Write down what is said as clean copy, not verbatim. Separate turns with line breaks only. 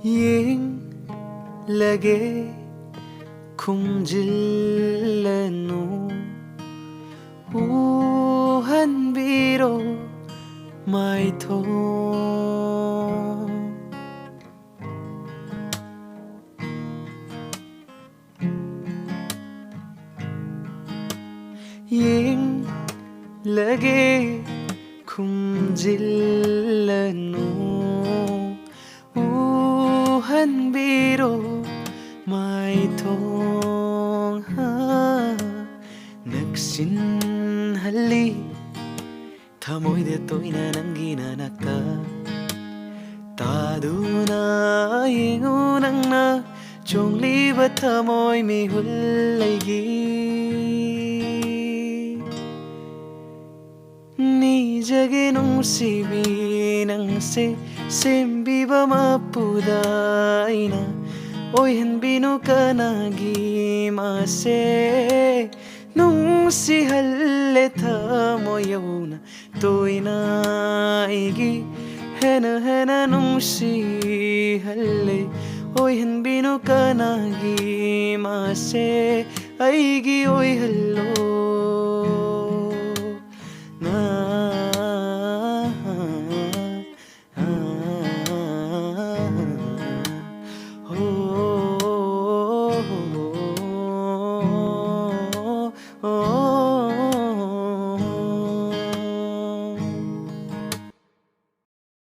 ꯌꯦꯡꯂꯒꯦ ꯈꯨꯝꯖꯤꯜꯂꯅꯨ ꯎꯍꯟꯕꯤꯔꯣ 마이톤 잉라게 굶질러누 우한비로 마이톤 늑신할리 타모이데 또이나 남기나나까 따두나 잉우낭나 종리바 타모이 미훌레기 니 저기 농시비 낭세 셈비바 마푸다이나 오이헨비누 까나기 마세 농시할레 타모여우나 또이나 이기 해나 농시할레 오이헨비누 까나기 마세 아이기 오이할로